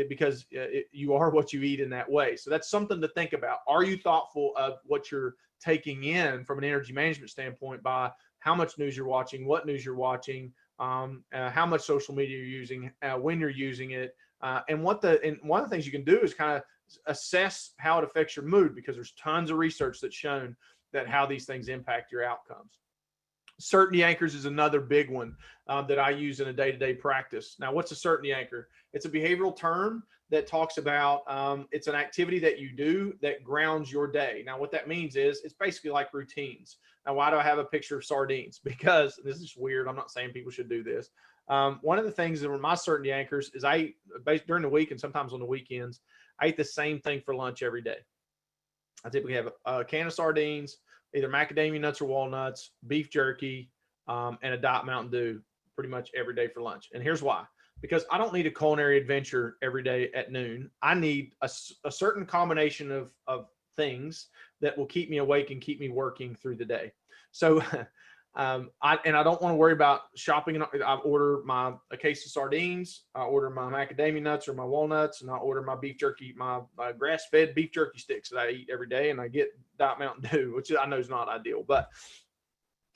because you are what you eat in that way. So that's something to think about. Are you thoughtful of what you're taking in from an energy management standpoint by how much news you're watching, what news you're watching, how much social media you're using, when you're using it, And one of the things you can do is kind of assess how it affects your mood, because there's tons of research that's shown that how these things impact your outcomes. Certainty anchors is another big one that I use in a day-to-day practice. Now, what's a certainty anchor? It's a behavioral term that talks about it's an activity that you do that grounds your day. Now, what that means is it's basically like routines. Now, why do I have a picture of sardines? Because this is weird. I'm not saying people should do this. One of the things that were my certainty anchors is I eat during the week and sometimes on the weekends, I eat the same thing for lunch every day. I typically have a can of sardines, either macadamia nuts or walnuts, beef jerky, and a Diet Mountain Dew pretty much every day for lunch. And here's why. Because I don't need a culinary adventure every day at noon. I need a certain combination of things that will keep me awake and keep me working through the day. So I don't want to worry about shopping. I order a case of sardines. I order my macadamia nuts or my walnuts, and I order my beef jerky, my grass-fed beef jerky sticks that I eat every day, and I get Diet Mountain Dew, which I know is not ideal. But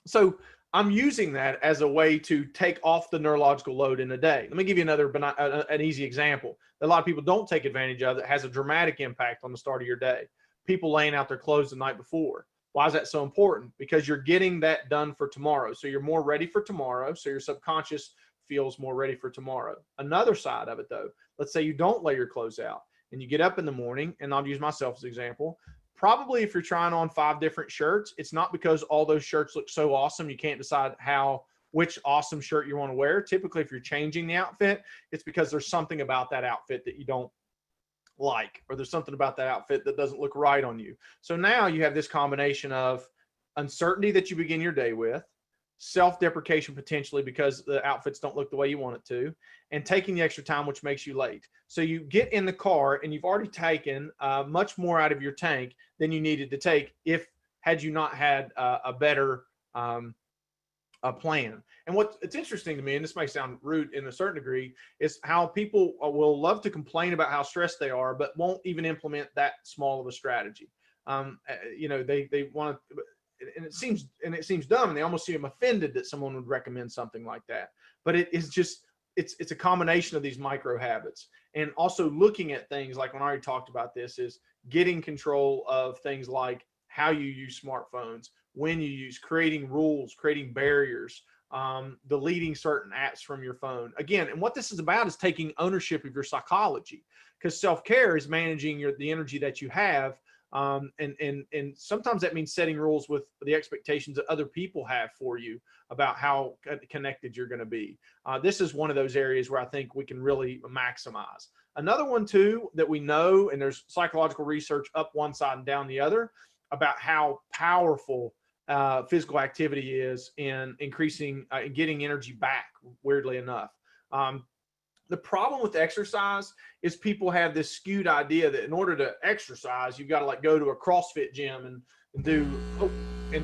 so I'm using that as a way to take off the neurological load in a day. Let me give you an easy example that a lot of people don't take advantage of that has a dramatic impact on the start of your day. People laying out their clothes the night before. Why is that so important? Because you're getting that done for tomorrow. So you're more ready for tomorrow. So your subconscious feels more ready for tomorrow. Another side of it though, let's say you don't lay your clothes out and you get up in the morning, and I'll use myself as an example. Probably if you're trying on 5 different shirts, it's not because all those shirts look so awesome you can't decide which awesome shirt you want to wear. Typically, if you're changing the outfit, it's because there's something about that outfit that you don't like, or there's something about that outfit that doesn't look right on you. So now you have this combination of uncertainty that you begin your day with, self-deprecation potentially because the outfits don't look the way you want it to, and taking the extra time, which makes you late. So you get in the car and you've already taken much more out of your tank than you needed to take had you not had a better plan. And it's interesting to me, and this may sound rude in a certain degree, is how people will love to complain about how stressed they are, but won't even implement that small of a strategy. They want to, and it seems dumb, and they almost seem offended that someone would recommend something like that. But it's a combination of these micro habits, and also looking at things like, when I already talked about this, is getting control of things like how you use smartphones, when you use, creating rules, creating barriers, deleting certain apps from your phone. Again, and what this is about is taking ownership of your psychology, because self-care is managing the energy that you have. And sometimes that means setting rules with the expectations that other people have for you about how connected you're going to be. This is one of those areas where I think we can really maximize. Another one too that we know, and there's psychological research up one side and down the other, about how powerful physical activity is in increasing getting energy back, weirdly enough. The problem with exercise is people have this skewed idea that in order to exercise, you've got to go to a CrossFit gym and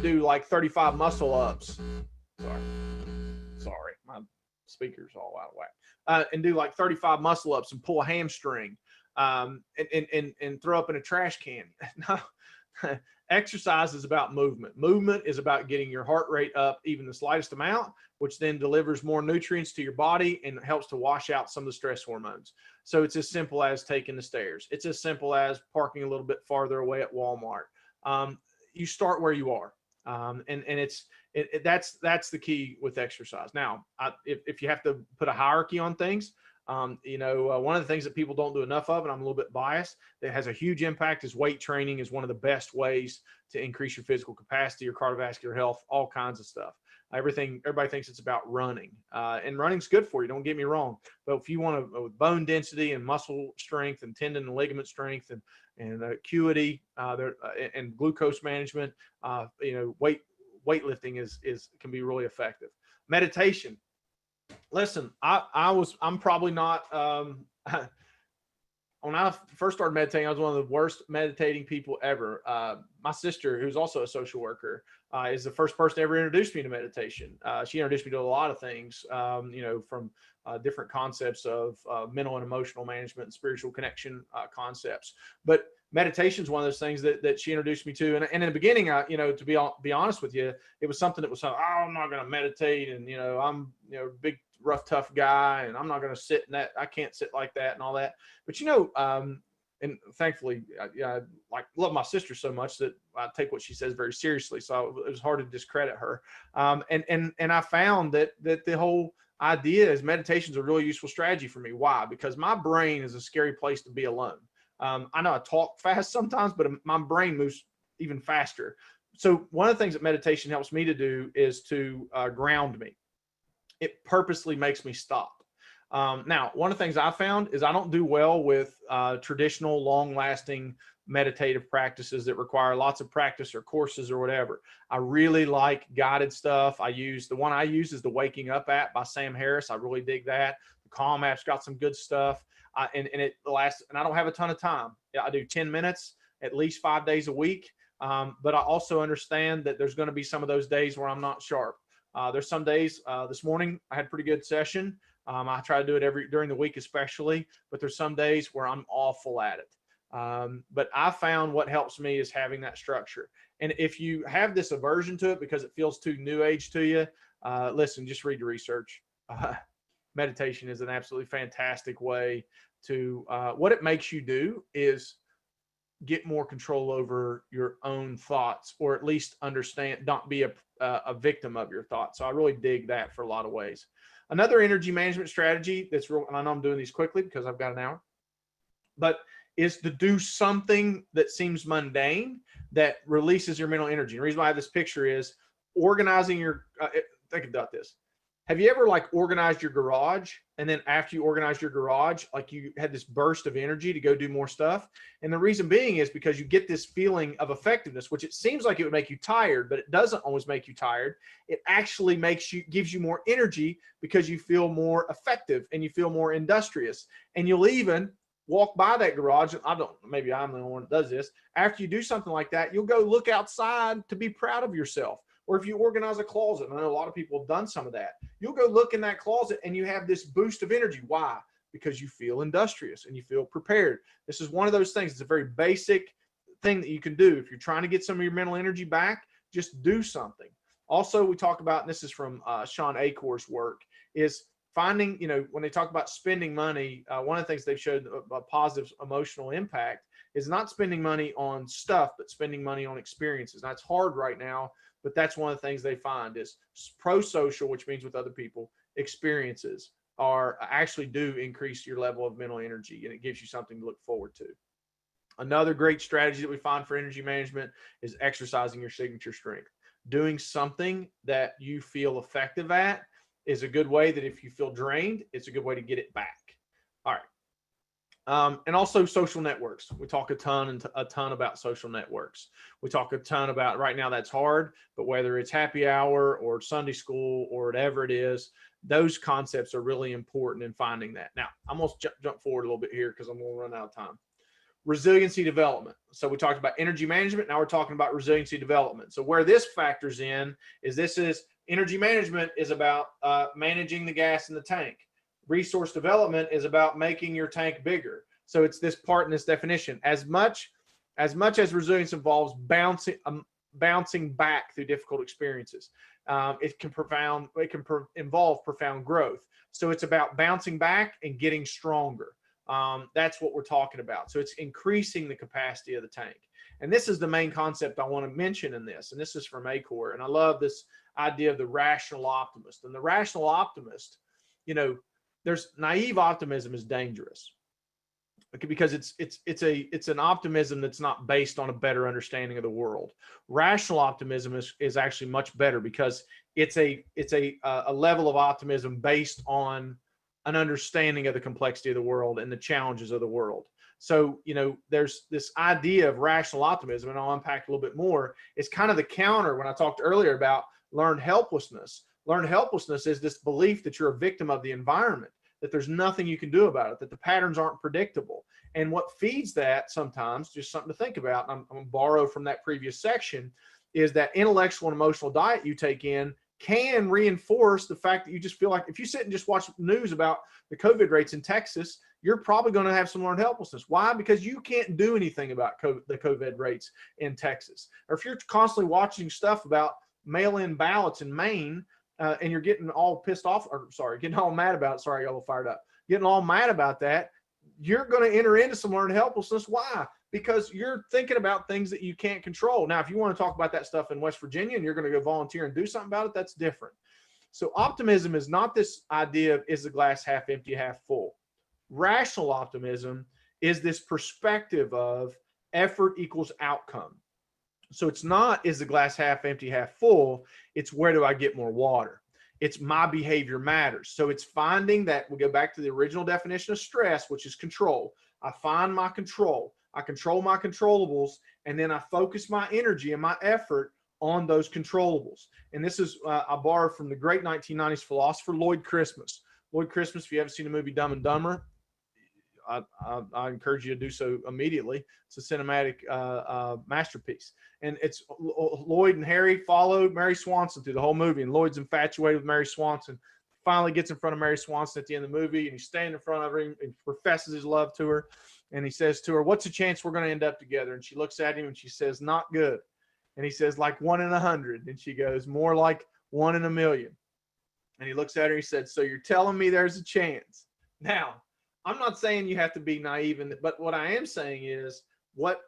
do like 35 muscle ups. Sorry, my speaker's all out of whack. And do like 35 muscle ups and pull a hamstring, and throw up in a trash can. No. Exercise is about movement. Movement is about getting your heart rate up even the slightest amount, which then delivers more nutrients to your body and helps to wash out some of the stress hormones. So it's as simple as taking the stairs. It's as simple as parking a little bit farther away at Walmart. You start where you are. And that's the key with exercise. Now, if you have to put a hierarchy on things, one of the things that people don't do enough of, and I'm a little bit biased, that has a huge impact, is weight training is one of the best ways to increase your physical capacity, your cardiovascular health, all kinds of stuff. Everybody thinks it's about running, and running's good for you. Don't get me wrong. But if you want bone density and muscle strength and tendon and ligament strength and acuity, and glucose management, weightlifting can be really effective. Meditation. Listen, I'm probably not, when I first started meditating, I was one of the worst meditating people ever. My sister, who's also a social worker, is the first person to ever introduce me to meditation. She introduced me to a lot of things, from different concepts of mental and emotional management and spiritual connection concepts. But meditation is one of those things that she introduced me to. And in the beginning, to be honest with you, it was something that was oh, I'm not going to meditate. And, I'm, big, rough, tough guy, and I'm not going to sit in that. I can't sit like that and all that. But, and thankfully, I love my sister so much that I take what she says very seriously. So it was hard to discredit her. And I found that the whole idea is meditation is a really useful strategy for me. Why? Because my brain is a scary place to be alone. I know I talk fast sometimes, but my brain moves even faster. So one of the things that meditation helps me to do is to ground me. It purposely makes me stop. Now, one of the things I found is I don't do well with traditional, long-lasting meditative practices that require lots of practice or courses or whatever. I really like guided stuff. The one I use is the Waking Up app by Sam Harris. I really dig that. The Calm app's got some good stuff. And it lasts, and I don't have a ton of time. I do 10 minutes at least 5 days a week. But I also understand that there's going to be some of those days where I'm not sharp. There's some days, this morning I had a pretty good session. I try to do it during the week especially, but there's some days where I'm awful at it. But I found what helps me is having that structure. And if you have this aversion to it because it feels too new age to you, listen, just read your research. Meditation is an absolutely fantastic way to, what it makes you do is get more control over your own thoughts, or at least understand, not be a victim of your thoughts. So I really dig that for a lot of ways. Another energy management strategy that's real, and I know I'm doing these quickly because I've got an hour, but is to do something that seems mundane that releases your mental energy. And the reason why I have this picture is organizing your, think about this. Have you ever organized your garage, and then after you organized your garage, you had this burst of energy to go do more stuff? And the reason being is because you get this feeling of effectiveness, which it seems like it would make you tired, but it doesn't always make you tired. It actually gives you more energy because you feel more effective and you feel more industrious. And you'll even walk by that garage, and maybe I'm the only one that does this. After you do something like that, you'll go look outside to be proud of yourself. Or if you organize a closet, and I know a lot of people have done some of that, you'll go look in that closet and you have this boost of energy. Why? Because you feel industrious and you feel prepared. This is one of those things. It's a very basic thing that you can do. If you're trying to get some of your mental energy back, just do something. Also, we talk about, and this is from Sean Acor's work, is finding, when they talk about spending money, one of the things they've showed a positive emotional impact is not spending money on stuff, but spending money on experiences. Now, it's hard right now, but that's one of the things they find is pro-social, which means with other people, experiences actually do increase your level of mental energy, and it gives you something to look forward to. Another great strategy that we find for energy management is exercising your signature strength. Doing something that you feel effective at is a good way that if you feel drained, it's a good way to get it back. All right. And also social networks. We talk a ton about social networks. We talk a ton about, right now that's hard, but whether it's happy hour or Sunday school or whatever it is, those concepts are really important in finding that. Now, I'm going to jump forward a little bit here because I'm going to run out of time. Resiliency development. So we talked about energy management. Now we're talking about resiliency development. So where this factors in is energy management is about managing the gas in the tank. Resource development is about making your tank bigger. So it's this part in this definition. As much as resilience involves bouncing back through difficult experiences, it can involve profound growth. So it's about bouncing back and getting stronger. That's what we're talking about. So it's increasing the capacity of the tank. And this is the main concept I want to mention in this. And this is from Acor. And I love this idea of the rational optimist. And the rational optimist, there's naive optimism is dangerous, because it's an optimism that's not based on a better understanding of the world. Rational optimism is actually much better because it's a level of optimism based on an understanding of the complexity of the world and the challenges of the world. So, there's this idea of rational optimism, and I'll unpack a little bit more. It's kind of the counter when I talked earlier about learned helplessness. Learned helplessness is this belief that you're a victim of the environment, that there's nothing you can do about it, that the patterns aren't predictable. And what feeds that sometimes, just something to think about, I'm going to borrow from that previous section, is that intellectual and emotional diet you take in can reinforce the fact that you just feel like if you sit and just watch news about the COVID rates in Texas, you're probably going to have some learned helplessness. Why? Because you can't do anything about the COVID rates in Texas. Or if you're constantly watching stuff about mail-in ballots in Maine, and you're getting all pissed off, or sorry, getting all mad about it. Sorry, I got a little fired up. Getting all mad about that, you're going to enter into some learned helplessness. Why? Because you're thinking about things that you can't control. Now, if you want to talk about that stuff in West Virginia and you're going to go volunteer and do something about it, that's different. So optimism is not this idea of, is the glass half empty, half full? Rational optimism is this perspective of effort equals outcome. So it's not, is the glass half empty, half full? It's, where do I get more water? It's, my behavior matters. So it's finding that, we go back to the original definition of stress, which is control. I find my control. I control my controllables, and then I focus my energy and my effort on those controllables. And this is, I borrowed from the great 1990s philosopher, Lloyd Christmas. Lloyd Christmas, if you haven't seen the movie Dumb and Dumber, I encourage you to do so immediately. It's a cinematic masterpiece. And it's Lloyd and Harry followed Mary Swanson through the whole movie. And Lloyd's infatuated with Mary Swanson. Finally gets in front of Mary Swanson at the end of the movie, and he's standing in front of her and professes his love to her. And he says to her, what's the chance we're going to end up together? And she looks at him and she says, not good. And he says, like 1 in 100. And she goes, more like 1 in 1,000,000. And he looks at her and he said, so you're telling me there's a chance? Now, I'm not saying you have to be naive, but what I am saying is, what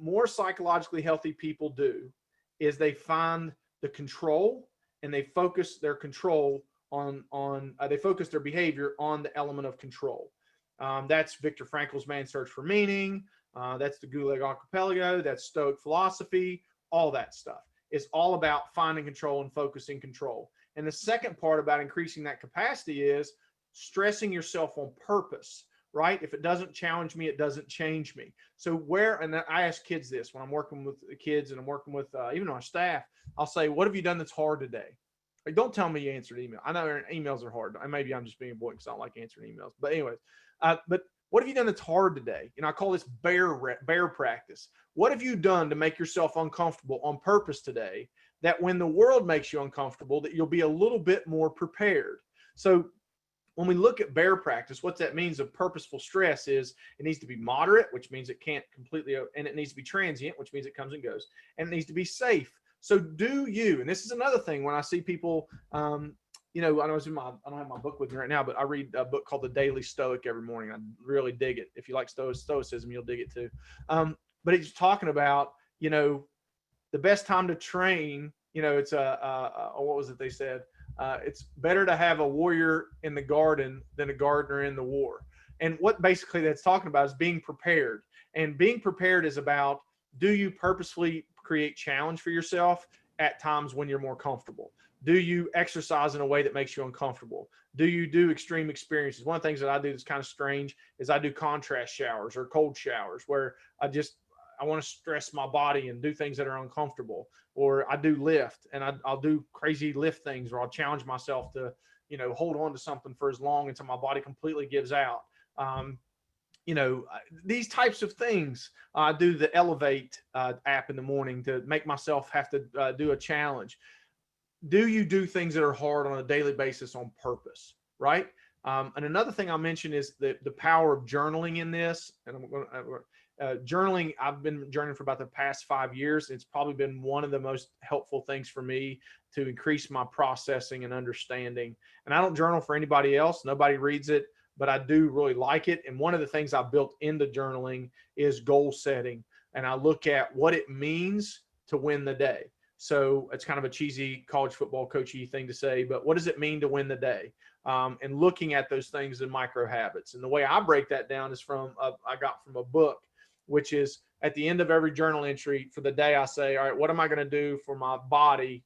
more psychologically healthy people do is they find the control, and they focus their control they focus their behavior on the element of control. That's Viktor Frankl's Man's Search for Meaning. That's the Gulag Archipelago. That's Stoic philosophy. All that stuff is all about finding control and focusing control. And the second part about increasing that capacity is stressing yourself on purpose, right? If it doesn't challenge me, it doesn't change me. So and I ask kids this when I'm working with the kids, and I'm working with even our staff, I'll say, what have you done that's hard today? Like, don't tell me you answered email. I know emails are hard. Maybe I'm just being a boy because I don't like answering emails. But anyways, but what have you done that's hard today? I call this bear practice. What have you done to make yourself uncomfortable on purpose today, that when the world makes you uncomfortable, that you'll be a little bit more prepared? So when we look at bear practice, what that means of purposeful stress is, it needs to be moderate, which means it can't completely, and it needs to be transient, which means it comes and goes, and it needs to be safe. So do you, and this is another thing when I see people, I don't have my book with me right now, but I read a book called The Daily Stoic every morning. I really dig it. If you like stoicism, you'll dig it too. But he's talking about, the best time to train, it's what was it they said? It's better to have a warrior in the garden than a gardener in the war. And what basically that's talking about is being prepared. And being prepared is about, do you purposefully create challenge for yourself at times when you're more comfortable? Do you exercise in a way that makes you uncomfortable? Do you do extreme experiences? One of the things that I do that's kind of strange is I do contrast showers or cold showers, where I want to stress my body and do things that are uncomfortable. Or I do lift, and I'll do crazy lift things, or I'll challenge myself to, hold on to something for as long until my body completely gives out. These types of things. I do the Elevate app in the morning to make myself have to do a challenge. Do you do things that are hard on a daily basis on purpose, right? And another thing I'll mention is the power of journaling in this. And I'm going to journaling. I've been journaling for about the past 5 years. It's probably been one of the most helpful things for me to increase my processing and understanding. And I don't journal for anybody else. Nobody reads it, but I do really like it. And one of the things I built into journaling is goal setting. And I look at what it means to win the day. So it's kind of a cheesy college football coachy thing to say, but what does it mean to win the day? And looking at those things in micro habits. And the way I break that down is I got from a book, which is at the end of every journal entry for the day, I say, all right, what am I going to do for my body?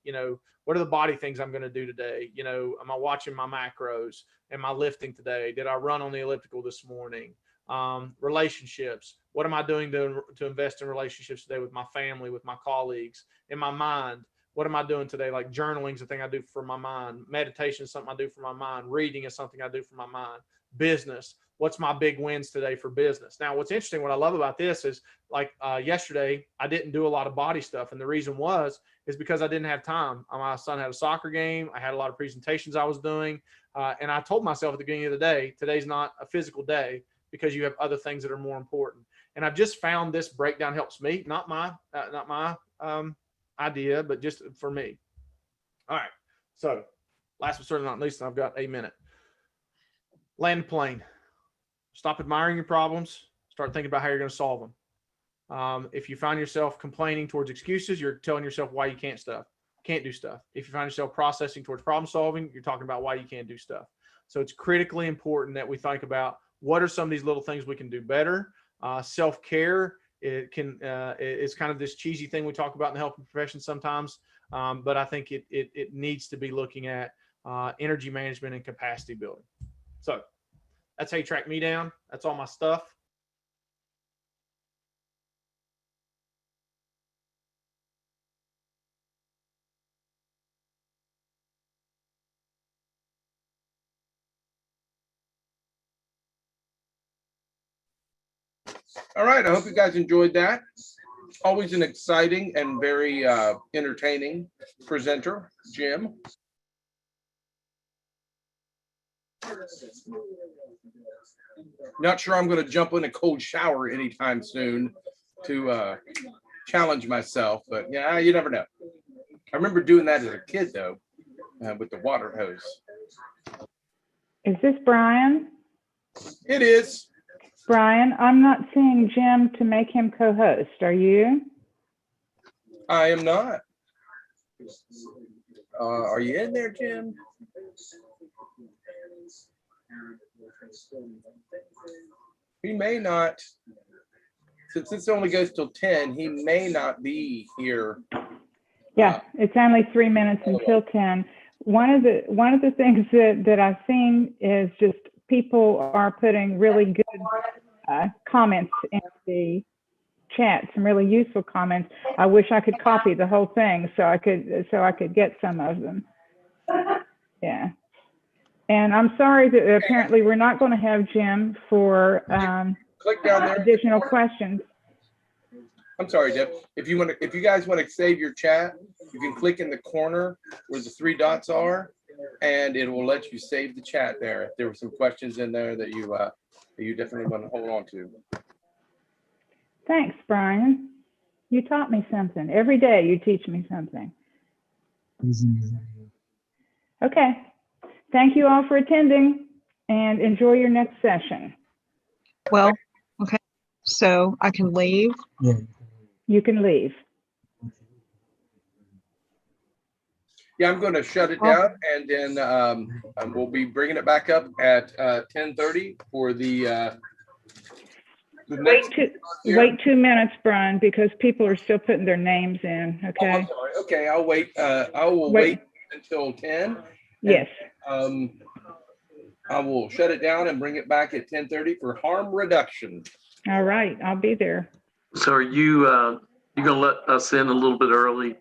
What are the body things I'm going to do today? Am I watching my macros? Am I lifting today? Did I run on the elliptical this morning? Relationships. What am I doing to invest in relationships today with my family, with my colleagues, in my mind? What am I doing today? Like journaling is a thing I do for my mind. Meditation is something I do for my mind. Reading is something I do for my mind. Business. what's my big wins today for business. Now, what's interesting, what I love about this is like yesterday, I didn't do a lot of body stuff. And the reason is because I didn't have time. My son had a soccer game. I had a lot of presentations I was doing. And I told myself at the beginning of the day, today's not a physical day because you have other things that are more important. And I've just found this breakdown helps me, not my idea, but just for me. All right. So last but certainly not least, I've got a minute. Land the plane. Stop admiring your problems. Start thinking about how you're going to solve them. If you find yourself complaining towards excuses, you're telling yourself why you can't do stuff. If you find yourself processing towards problem solving, you're talking about why you can't do stuff. So it's critically important that we think about what are some of these little things we can do better. Self-care, it's kind of this cheesy thing we talk about in the health profession sometimes, but I think it needs to be looking at energy management and capacity building. So that's how you track me down. That's all my stuff. All right, I hope you guys enjoyed that. Always an exciting and very entertaining presenter, Jim. Not sure I'm going to jump in a cold shower anytime soon to challenge myself, but yeah, you never know. I remember doing that as a kid though, with the water hose. Is this Brian? It is. Brian, I'm not seeing Jim to make him co-host. Are you? I am not. Are you in there, Jim? He may not. Since this only goes till 10, he may not be here. Yeah, it's only 3 minutes until 10. One of the things that I've seen is just people are putting really good comments in the chat, some really useful comments. I wish I could copy the whole thing so I could get some of them. Yeah. And I'm sorry that apparently we're not going to have Jim for click down there. Additional questions. I'm sorry, Deb. If you guys want to save your chat, you can click in the corner where the 3 dots are, and it will let you save the chat there. If there were some questions in there that you definitely want to hold on to. Thanks, Brian. You taught me something. Every day you teach me something. Okay. Thank you all for attending, and enjoy your next session. Well, okay. So I can leave. Yeah. You can leave. Yeah, I'm going to shut it down, and then we'll be bringing it back up at 10:30 for the next. Wait 2 minutes, Brian, because people are still putting their names in. Okay. Oh, I'm sorry. Okay, I'll wait. I will wait until 10. Yes. I will shut it down and bring it back at 10:30 for harm reduction. All right, I'll be there. So are you going to let us in a little bit early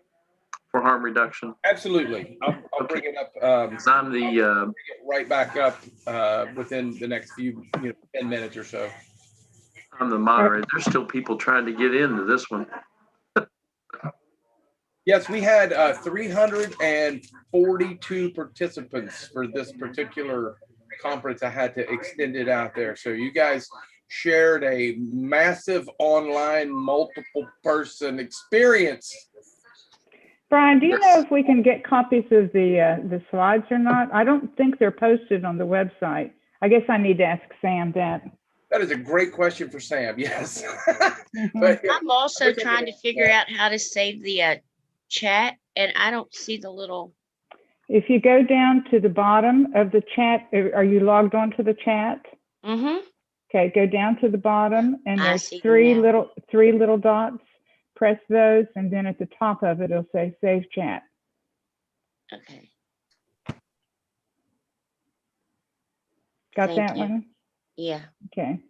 for harm reduction? Absolutely. I'll Okay. bring it up. I'm the bring it right back up within the next few 10 minutes or so. I'm the moderator. There's still people trying to get into this one. Yes, we had 342 participants for this particular conference. I had to extend it out there. So you guys shared a massive online multiple person experience. Brian, do you know if we can get copies of the slides or not? I don't think they're posted on the website. I guess I need to ask Sam that. That is a great question for Sam. Yes. But I'm also trying to figure out how to save the chat, and I don't see the little. If you go down to the bottom of the chat, are you logged on to the chat? Mm-hmm. Okay, go down to the bottom, and I there's see three now. little dots. Press those, and then at the top of it, it'll say Save Chat. Okay. Got Thank that you. one? Yeah. Okay.